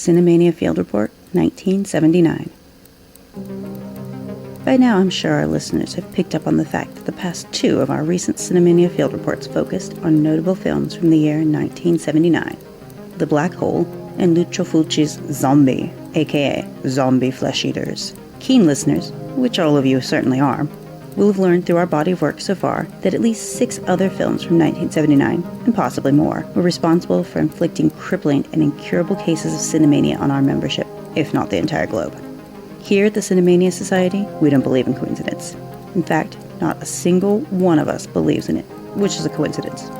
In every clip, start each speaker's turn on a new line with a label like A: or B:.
A: Cinemania Field Report, 1979. By now, I'm sure our listeners have picked up on the fact that the past two of our recent Cinemania Field Reports focused on notable films from the year 1979, The Black Hole and Lucio Fulci's Zombie, aka Zombie Flesh Eaters. Keen listeners, which all of you certainly are, will have learned through our body of work so far that at least 6 other films from 1979, and possibly more, were responsible for inflicting crippling and incurable cases of cinemania on our membership, if not the entire globe. Here at the Cinemania Society, we don't believe in coincidence. In fact, not a single one of us believes in it, which is a coincidence,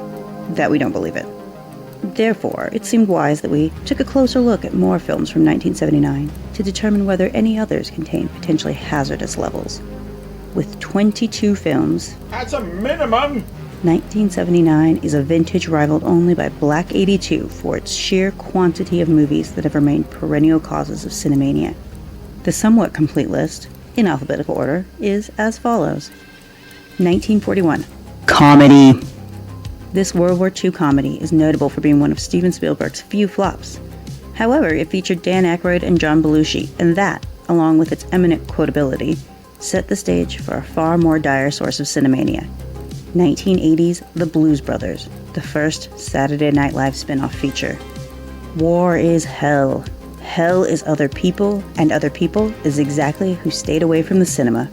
A: that we don't believe it. Therefore, it seemed wise that we took a closer look at more films from 1979 to determine whether any others contain potentially hazardous levels. With 22 films,
B: that's a minimum!
A: 1979 is a vintage rivaled only by Black 82 for its sheer quantity of movies that have remained perennial causes of cinemania. The somewhat complete list, in alphabetical order, is as follows. 1941. Comedy. This World War II comedy is notable for being one of Steven Spielberg's few flops. However, it featured Dan Aykroyd and John Belushi, and that, along with its eminent quotability, set the stage for a far more dire source of cinemania. 1980's The Blues Brothers, the first Saturday Night Live spin-off feature. War is hell. Hell is other people, and other people is exactly who stayed away from the cinema.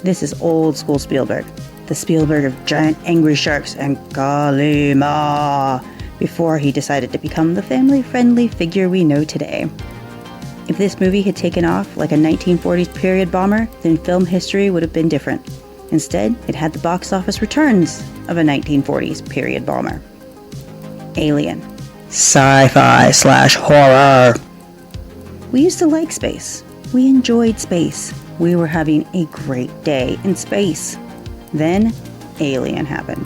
A: This is old school Spielberg, the Spielberg of giant angry sharks and Kali Ma, before he decided to become the family-friendly figure we know today. If this movie had taken off like a 1940s period bomber, then film history would have been different. Instead, it had the box office returns of a 1940s period bomber. Alien. Sci-fi/horror. We used to like space. We enjoyed space. We were having a great day in space. Then, Alien happened,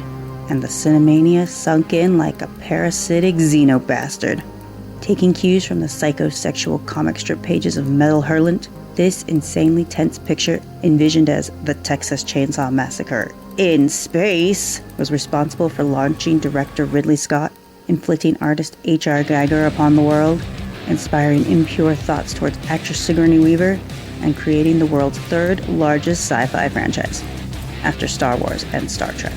A: and the Cinemania sunk in like a parasitic xenobastard. Taking cues from the psychosexual comic strip pages of Metal Hurlant, this insanely tense picture, envisioned as the Texas Chainsaw Massacre in space, was responsible for launching director Ridley Scott, inflicting artist H.R. Giger upon the world, inspiring impure thoughts towards actress Sigourney Weaver, and creating the world's third largest sci-fi franchise, after Star Wars and Star Trek.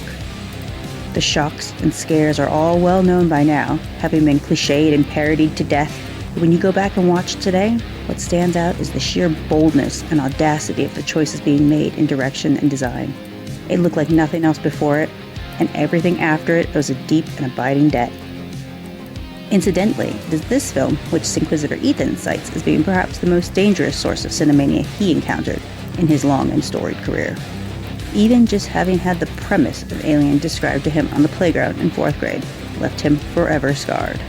A: The shocks and scares are all well known by now, having been cliched and parodied to death. But when you go back and watch today, what stands out is the sheer boldness and audacity of the choices being made in direction and design. It looked like nothing else before it, and everything after it owes a deep and abiding debt. Incidentally, it is this film which Inquisitor Ethan cites as being perhaps the most dangerous source of cinemania he encountered in his long and storied career. Even just having had the premise of Alien described to him on the playground in 4th grade left him forever scarred.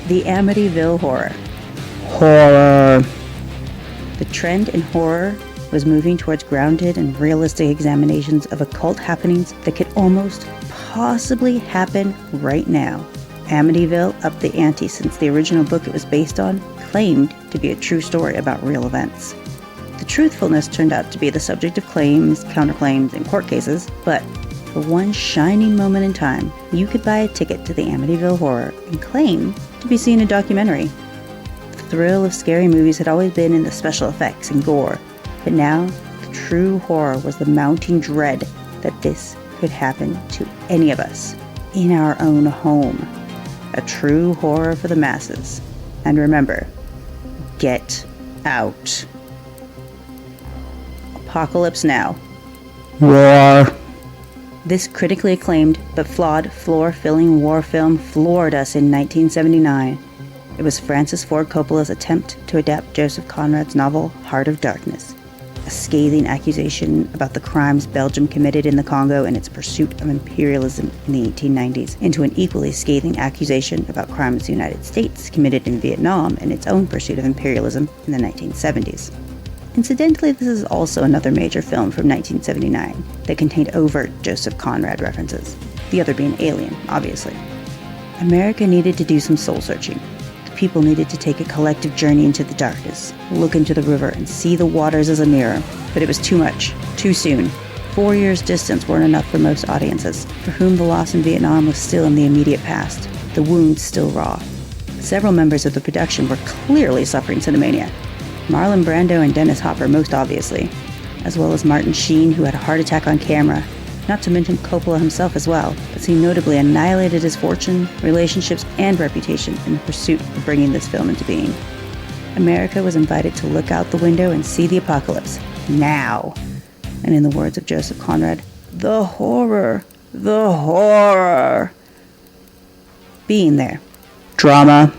A: The Amityville Horror. Horror. The trend in horror was moving towards grounded and realistic examinations of occult happenings that could almost possibly happen right now. Amityville upped the ante since the original book it was based on claimed to be a true story about real events. The truthfulness turned out to be the subject of claims, counterclaims, and court cases, but for one shining moment in time, you could buy a ticket to the Amityville Horror and claim to be seeing a documentary. The thrill of scary movies had always been in the special effects and gore, but now the true horror was the mounting dread that this could happen to any of us in our own home. A true horror for the masses. And remember, get out. Apocalypse Now. War. This critically acclaimed but flawed, floor-filling war film floored us in 1979. It was Francis Ford Coppola's attempt to adapt Joseph Conrad's novel Heart of Darkness, a scathing accusation about the crimes Belgium committed in the Congo in its pursuit of imperialism in the 1890s, into an equally scathing accusation about crimes the United States committed in Vietnam in its own pursuit of imperialism in the 1970s. Incidentally, this is also another major film from 1979 that contained overt Joseph Conrad references, the other being Alien, obviously. America needed to do some soul-searching. The people needed to take a collective journey into the darkness, look into the river, and see the waters as a mirror. But it was too much, too soon. 4 years' distance weren't enough for most audiences, for whom the loss in Vietnam was still in the immediate past, the wounds still raw. Several members of the production were clearly suffering cinemania. Marlon Brando and Dennis Hopper most obviously, as well as Martin Sheen, who had a heart attack on camera, not to mention Coppola himself as well, as he notably annihilated his fortune, relationships, and reputation in the pursuit of bringing this film into being. America was invited to look out the window and see the apocalypse. Now! And in the words of Joseph Conrad, the horror! The horror! Being there. Drama.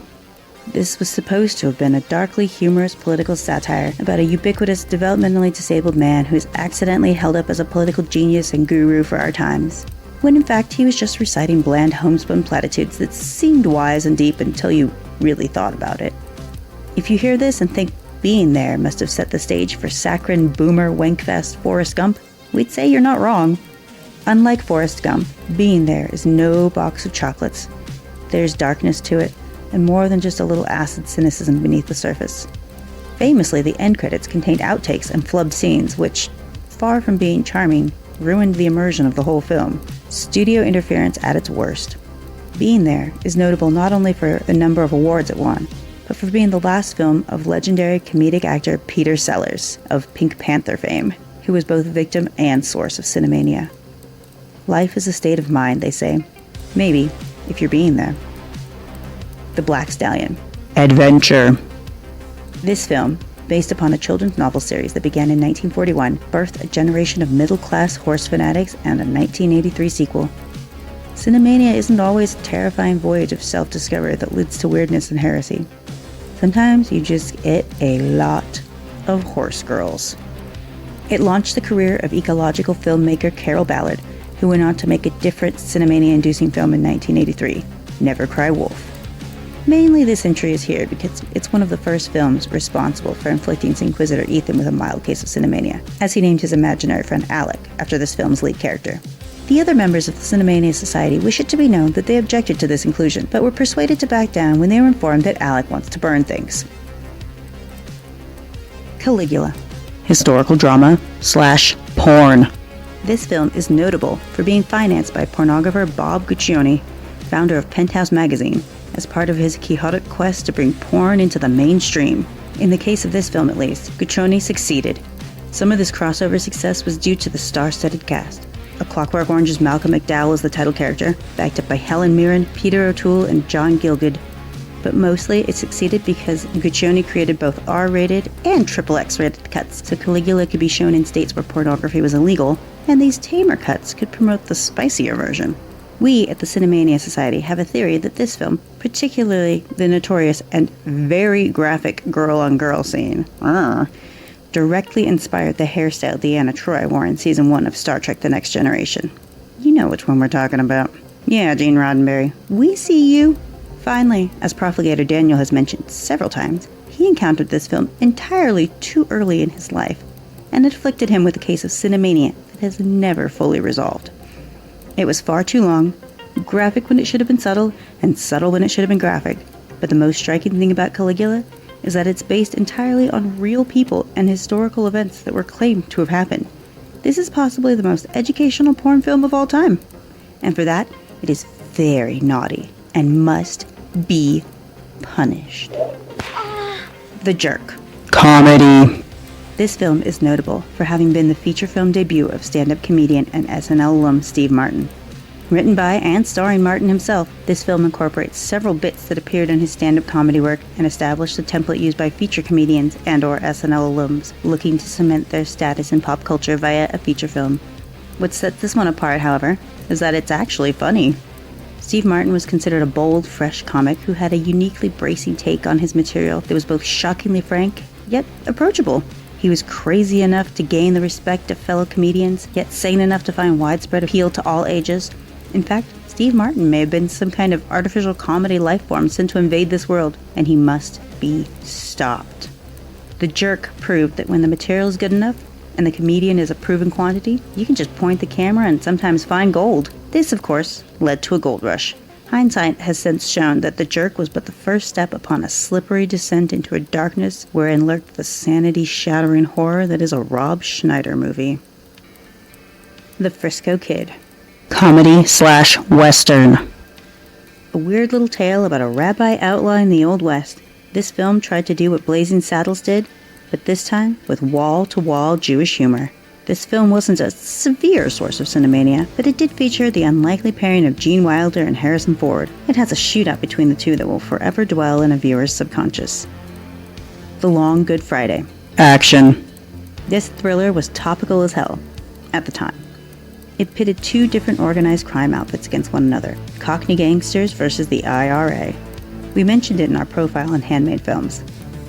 A: This was supposed to have been a darkly humorous political satire about a ubiquitous, developmentally disabled man who is accidentally held up as a political genius and guru for our times, when in fact he was just reciting bland homespun platitudes that seemed wise and deep until you really thought about it. If you hear this and think Being There must have set the stage for saccharine boomer wankfest Forrest Gump, we'd say you're not wrong. Unlike Forrest Gump, Being There is no box of chocolates. There's darkness to it, and more than just a little acid cynicism beneath the surface. Famously, the end credits contained outtakes and flubbed scenes which, far from being charming, ruined the immersion of the whole film. Studio interference at its worst. Being There is notable not only for the number of awards it won, but for being the last film of legendary comedic actor Peter Sellers of Pink Panther fame, who was both victim and source of cinemania. Life is a state of mind, they say. Maybe, if you're being there. The Black Stallion. Adventure. This film, based upon a children's novel series that began in 1941, birthed a generation of middle-class horse fanatics and a 1983 sequel. Cinemania isn't always a terrifying voyage of self-discovery that leads to weirdness and heresy. Sometimes you just get a lot of horse girls. It launched the career of ecological filmmaker Carol Ballard, who went on to make a different cinemania-inducing film in 1983, Never Cry Wolf. Mainly this entry is here because it's one of the first films responsible for inflicting Inquisitor Ethan with a mild case of cinemania, as he named his imaginary friend Alec after this film's lead character. The other members of the Cinemania Society wish it to be known that they objected to this inclusion, but were persuaded to back down when they were informed that Alec wants to burn things. Caligula. Historical drama / porn. This film is notable for being financed by pornographer Bob Guccione, founder of Penthouse magazine, as part of his quixotic quest to bring porn into the mainstream. In the case of this film at least, Guccione succeeded. Some of this crossover success was due to the star-studded cast. A Clockwork Orange's Malcolm McDowell is the title character, backed up by Helen Mirren, Peter O'Toole, and John Gielgud. But mostly it succeeded because Guccione created both R-rated and XXX-rated cuts, so Caligula could be shown in states where pornography was illegal, and these tamer cuts could promote the spicier version. We at the Cinemania Society have a theory that this film, particularly the notorious and very graphic girl-on-girl scene, directly inspired the hairstyle Deanna Troi wore in Season 1 of Star Trek The Next Generation. You know which one we're talking about. Yeah, Gene Roddenberry. We see you. Finally, as Profligator Daniel has mentioned several times, he encountered this film entirely too early in his life, and it afflicted him with a case of cinemania that has never fully resolved. It was far too long, graphic when it should have been subtle, and subtle when it should have been graphic. But the most striking thing about Caligula is that it's based entirely on real people and historical events that were claimed to have happened. This is possibly the most educational porn film of all time. And for that, it is very naughty and must be punished. The Jerk. Comedy. This film is notable for having been the feature film debut of stand-up comedian and SNL alum Steve Martin. Written by and starring Martin himself, this film incorporates several bits that appeared in his stand-up comedy work and established the template used by feature comedians and/or SNL alums looking to cement their status in pop culture via a feature film. What sets this one apart, however, is that it's actually funny. Steve Martin was considered a bold, fresh comic who had a uniquely bracing take on his material that was both shockingly frank, yet approachable. He was crazy enough to gain the respect of fellow comedians, yet sane enough to find widespread appeal to all ages. In fact, Steve Martin may have been some kind of artificial comedy life form sent to invade this world, and he must be stopped. The Jerk proved that when the material is good enough, and the comedian is a proven quantity, you can just point the camera and sometimes find gold. This, of course, led to a gold rush. Hindsight has since shown that The Jerk was but the first step upon a slippery descent into a darkness wherein lurked the sanity-shattering horror that is a Rob Schneider movie. The Frisco Kid. Comedy / Western. A weird little tale about a rabbi outlaw in the Old West. This film tried to do what Blazing Saddles did, but this time with wall-to-wall Jewish humor. This film wasn't a severe source of Cinemania, but it did feature the unlikely pairing of Gene Wilder and Harrison Ford. It has a shootout between the two that will forever dwell in a viewer's subconscious. The Long Good Friday. Action. This thriller was topical as hell at the time. It pitted two different organized crime outfits against one another, Cockney gangsters versus the IRA. We mentioned it in our profile on Handmade Films.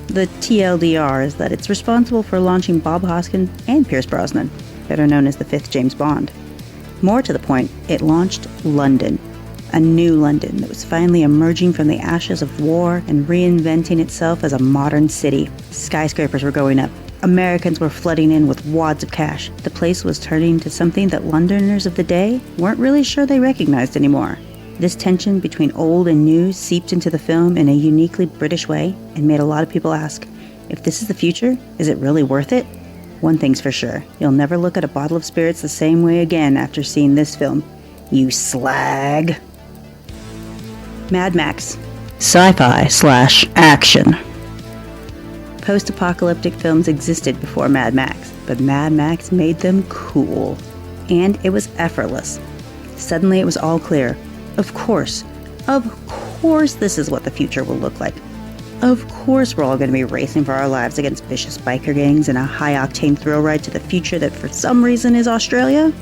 A: The TLDR is that it's responsible for launching Bob Hoskins and Pierce Brosnan, better known as the fifth James Bond. More to the point, it launched London, a new London that was finally emerging from the ashes of war and reinventing itself as a modern city. Skyscrapers were going up. Americans were flooding in with wads of cash. The place was turning into something that Londoners of the day weren't really sure they recognized anymore. This tension between old and new seeped into the film in a uniquely British way and made a lot of people ask, if this is the future, is it really worth it? One thing's for sure, you'll never look at a bottle of spirits the same way again after seeing this film. You slag. Mad Max. Sci-fi/action. Post-apocalyptic films existed before Mad Max, but Mad Max made them cool. And it was effortless. Suddenly it was all clear. Of course this is what the future will look like. Of course we're all going to be racing for our lives against vicious biker gangs in a high-octane thrill ride to the future that for some reason is Australia.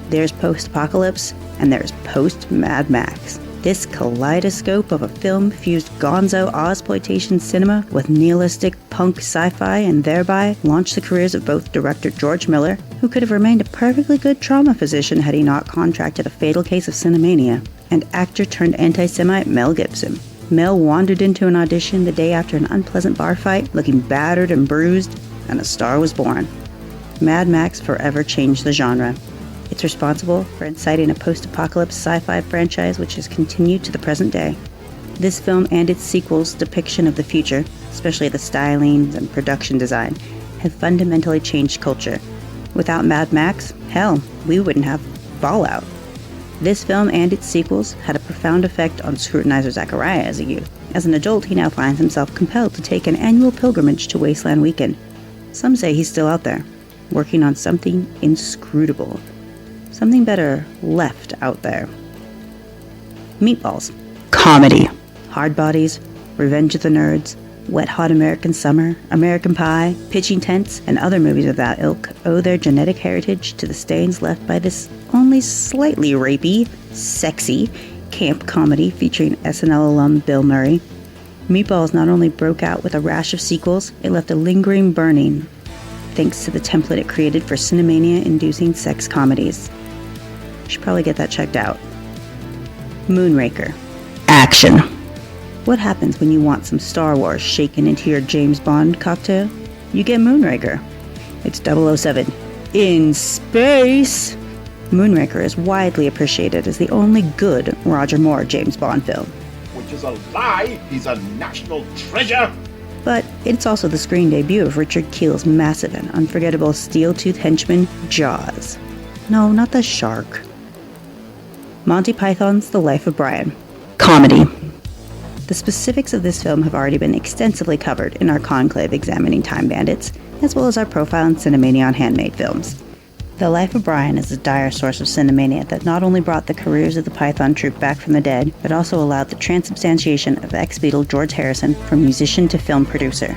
A: There's post-apocalypse, and there's post-Mad Max. This kaleidoscope of a film fused gonzo Ozploitation cinema with nihilistic punk sci-fi and thereby launched the careers of both director George Miller, who could have remained a perfectly good trauma physician had he not contracted a fatal case of cinemania, and actor-turned-anti-Semite Mel Gibson. Mel wandered into an audition the day after an unpleasant bar fight, looking battered and bruised, and a star was born. Mad Max forever changed the genre. It's responsible for inciting a post-apocalypse sci-fi franchise which has continued to the present day. This film and its sequels' depiction of the future, especially the stylings and production design, have fundamentally changed culture. Without Mad Max, hell, we wouldn't have Fallout. This film and its sequels had a profound effect on Scrutinizer Zachariah as a youth. As an adult, he now finds himself compelled to take an annual pilgrimage to Wasteland Weekend. Some say he's still out there, working on something inscrutable. Something better left out there. Meatballs. Comedy. Hard Bodies, Revenge of the Nerds, Wet Hot American Summer, American Pie, Pitching Tents, and other movies of that ilk owe their genetic heritage to the stains left by this only slightly rapey, sexy, camp comedy featuring SNL alum Bill Murray. Meatballs not only broke out with a rash of sequels, it left a lingering burning, thanks to the template it created for Cinemania-inducing sex comedies. Should probably get that checked out. Moonraker. Action. What happens when you want some Star Wars shaken into your James Bond cocktail? You get Moonraker. It's 007. In space! Moonraker is widely appreciated as the only good Roger Moore James Bond film.
B: Which is a lie! He's a national treasure!
A: But it's also the screen debut of Richard Kiel's massive and unforgettable steel-toothed henchman, Jaws. No, not the shark. Monty Python's The Life of Brian. Comedy. The specifics of this film have already been extensively covered in our conclave examining Time Bandits, as well as our profile in Cinemania on Handmade Films. The Life of Brian is a dire source of Cinemania that not only brought the careers of the Python troupe back from the dead, but also allowed the transubstantiation of ex-Beatle George Harrison from musician to film producer.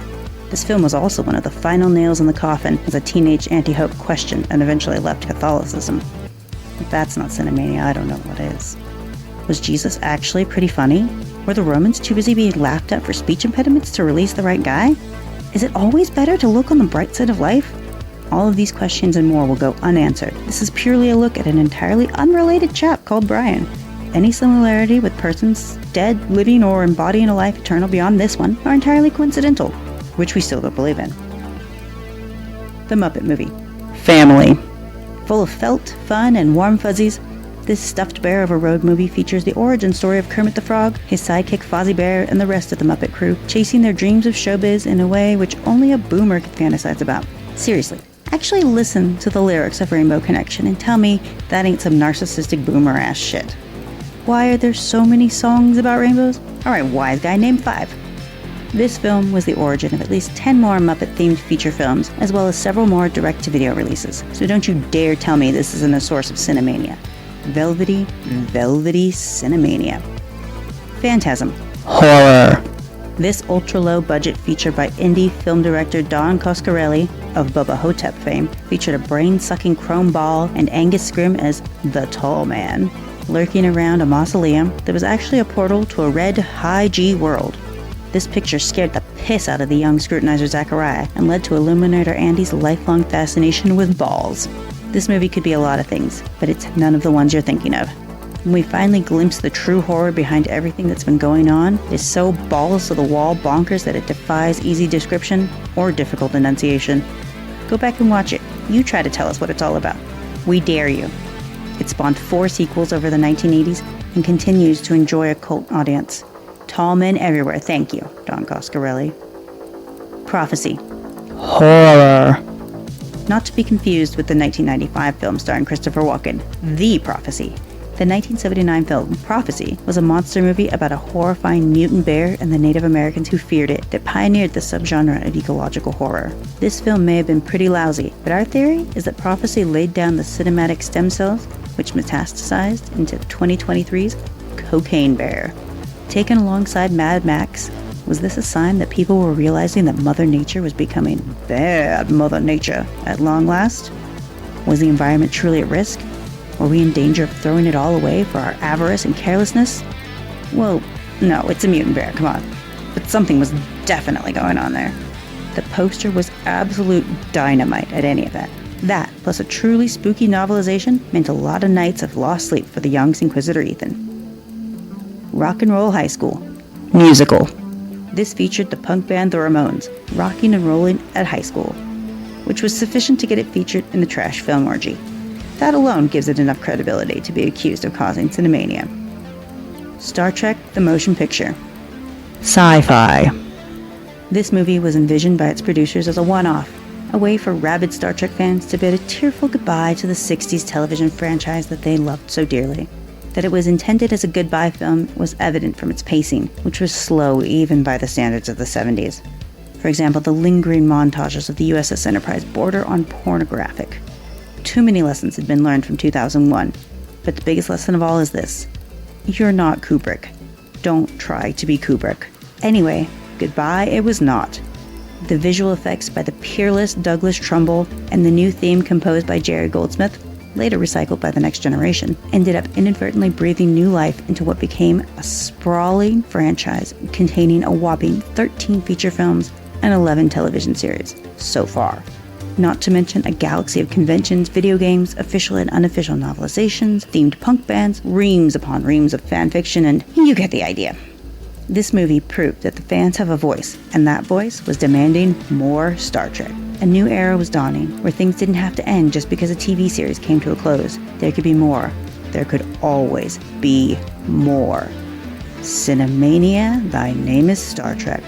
A: This film was also one of the final nails in the coffin as a teenage Auntie Hope questioned and eventually left Catholicism. If that's not Cinemania, I don't know what is. Was Jesus actually pretty funny? Were the Romans too busy being laughed at for speech impediments to release the right guy? Is it always better to look on the bright side of life? All of these questions and more will go unanswered. This is purely a look at an entirely unrelated chap called Brian. Any similarity with persons dead, living, or embodying a life eternal beyond this one are entirely coincidental, which we still don't believe in. The Muppet Movie. Family. Full of felt, fun, and warm fuzzies, this stuffed bear of a road movie features the origin story of Kermit the Frog, his sidekick Fozzie Bear, and the rest of the Muppet crew, chasing their dreams of showbiz in a way which only a boomer could fantasize about. Seriously, actually listen to the lyrics of Rainbow Connection and tell me that ain't some narcissistic boomer-ass shit. Why are there so many songs about rainbows? Alright, wise guy, name 5. This film was the origin of at least 10 more Muppet-themed feature films, as well as several more direct-to-video releases. So don't you dare tell me this isn't a source of Cinemania. Velvety Cinemania. Phantasm. Horror. This ultra-low budget feature by indie film director Don Coscarelli of Bubba Hotep fame featured a brain-sucking chrome ball and Angus Scrimm as the Tall Man, lurking around a mausoleum that was actually a portal to a red high-G world. This picture scared the piss out of the young scrutinizer Zachariah and led to Illuminator Andy's lifelong fascination with balls. This movie could be a lot of things, but it's none of the ones you're thinking of. When we finally glimpse the true horror behind everything that's been going on, it is so balls-to-the-wall bonkers that it defies easy description or difficult enunciation. Go back and watch it. You try to tell us what it's all about. We dare you. It spawned 4 sequels over the 1980s and continues to enjoy a cult audience. Tall men everywhere, thank you, Don Coscarelli. Prophecy. Horror. Not to be confused with the 1995 film starring Christopher Walken, The Prophecy. The 1979 film Prophecy was a monster movie about a horrifying mutant bear and the Native Americans who feared it that pioneered the subgenre of ecological horror. This film may have been pretty lousy, but our theory is that Prophecy laid down the cinematic stem cells which metastasized into 2023's Cocaine Bear. Taken alongside Mad Max, was this a sign that people were realizing that Mother Nature was becoming bad Mother Nature at long last? Was the environment truly at risk? Were we in danger of throwing it all away for our avarice and carelessness? Well, no, it's a mutant bear, come on. But something was definitely going on there. The poster was absolute dynamite at any event. That, plus a truly spooky novelization, meant a lot of nights of lost sleep for the young Inquisitor Ethan. Rock and Roll High School. Musical. This featured the punk band The Ramones, rocking and rolling at high school, which was sufficient to get it featured in the trash film orgy. That alone gives it enough credibility to be accused of causing Cinemania. Star Trek: The Motion Picture. Sci-fi. This movie was envisioned by its producers as a one-off, a way for rabid Star Trek fans to bid a tearful goodbye to the 60s television franchise that they loved so dearly. That it was intended as a goodbye film was evident from its pacing, which was slow even by the standards of the 70s. For example, the lingering montages of the USS Enterprise border on pornographic. Too many lessons had been learned from 2001, but the biggest lesson of all is this. You're not Kubrick. Don't try to be Kubrick. Anyway, goodbye it was not. The visual effects by the peerless Douglas Trumbull and the new theme composed by Jerry Goldsmith, later recycled by the next generation, ended up inadvertently breathing new life into what became a sprawling franchise containing a whopping 13 feature films and 11 television series so far. Not to mention a galaxy of conventions, video games, official and unofficial novelizations, themed punk bands, reams upon reams of fanfiction, and you get the idea. This movie proved that the fans have a voice, and that voice was demanding more Star Trek. A new era was dawning, where things didn't have to end just because a TV series came to a close. There could be more. There could always be more. Cinemania, thy name is Star Trek.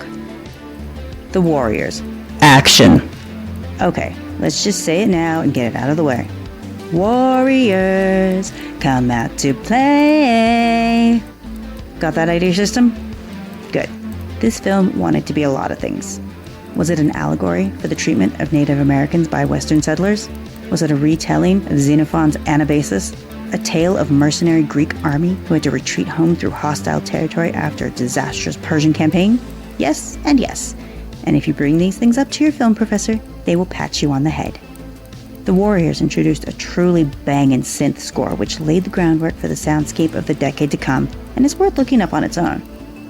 A: The Warriors. Action. Okay, let's just say it now and get it out of the way. Warriors, come out to play. Got that idea system? Good. This film wanted to be a lot of things. Was it an allegory for the treatment of Native Americans by Western settlers? Was it a retelling of Xenophon's Anabasis, a tale of mercenary Greek army who had to retreat home through hostile territory after a disastrous Persian campaign? Yes, and yes. And if you bring these things up to your film professor, they will pat you on the head. The Warriors introduced a truly bangin' synth score which laid the groundwork for the soundscape of the decade to come, and is worth looking up on its own.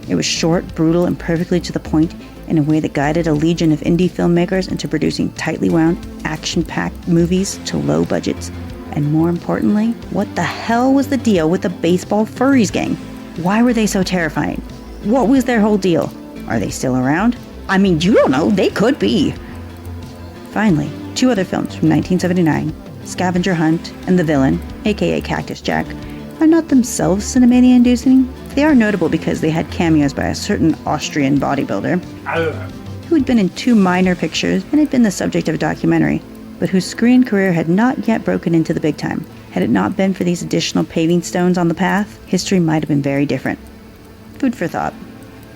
A: It was short, brutal, and perfectly to the point in a way that guided a legion of indie filmmakers into producing tightly wound, action-packed movies to low budgets. And more importantly, what the hell was the deal with the baseball furries gang? Why were they so terrifying? What was their whole deal? Are they still around? I mean, you don't know, they could be. Finally, 2 other films from 1979, Scavenger Hunt and The Villain, aka Cactus Jack, are not themselves Cinemania-inducing. They are notable because they had cameos by a certain Austrian bodybuilder who had been in 2 minor pictures and had been the subject of a documentary, but whose screen career had not yet broken into the big time. Had it not been for these additional paving stones on the path, history might have been very different. Food for thought.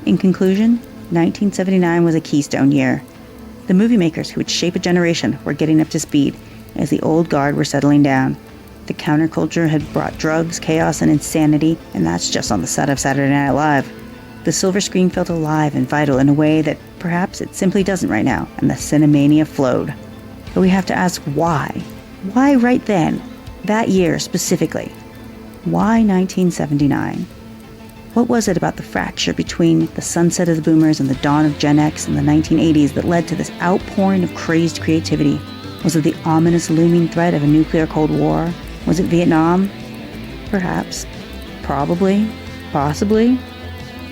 A: In conclusion, 1979 was a keystone year. The movie makers who would shape a generation were getting up to speed as the old guard were settling down. The counterculture had brought drugs, chaos, and insanity, and that's just on the set of Saturday Night Live. The silver screen felt alive and vital in a way that perhaps it simply doesn't right now, and the Cinemania flowed. But we have to ask why? Why right then? That year specifically? Why 1979? What was it about the fracture between the sunset of the boomers and the dawn of Gen X in the 1980s that led to this outpouring of crazed creativity? Was it the ominous looming threat of a nuclear Cold War? Was it Vietnam? Perhaps. Probably. Possibly.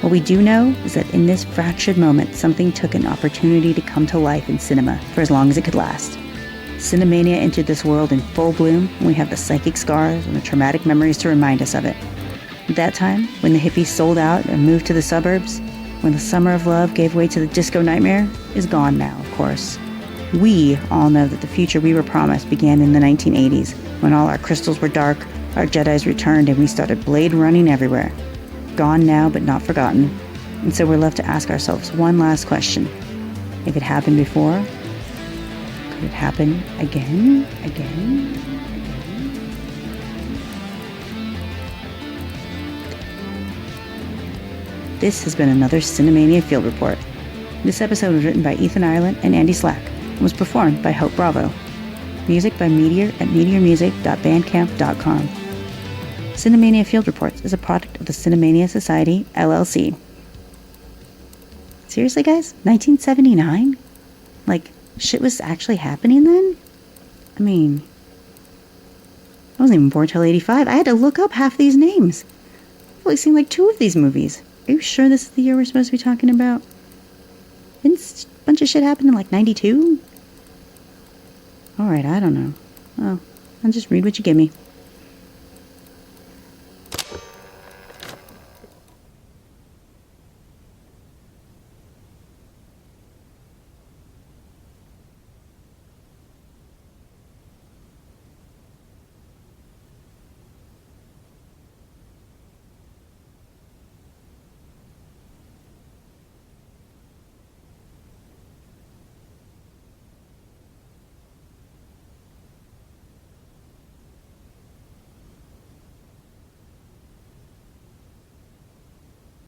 A: What we do know is that in this fractured moment, something took an opportunity to come to life in cinema for as long as it could last. Cinemania entered this world in full bloom, and we have the psychic scars and the traumatic memories to remind us of it. At that time, when the hippies sold out and moved to the suburbs, when the summer of love gave way to the disco nightmare, is gone now, of course. We all know that the future we were promised began in the 1980s, when all our crystals were dark, our Jedis returned, and we started blade running everywhere. Gone now, but not forgotten. And so we're left to ask ourselves one last question. If it happened before, could it happen again? This has been another Cinemania Field Report. This episode was written by Ethan Ireland and Andy Slack and was performed by Hope Bravo. Music by Meteor at meteormusic.bandcamp.com. Cinemania Field Reports is a product of the Cinemania Society, LLC. Seriously, guys? 1979? Like, shit was actually happening then? I mean, I wasn't even born till 85. I had to look up half these names. I've only seen like 2 of these movies. Are you sure this is the year we're supposed to be talking about? Didn't a bunch of shit happen in like 92? Alright, I don't know. Oh, I'll just read what you give me.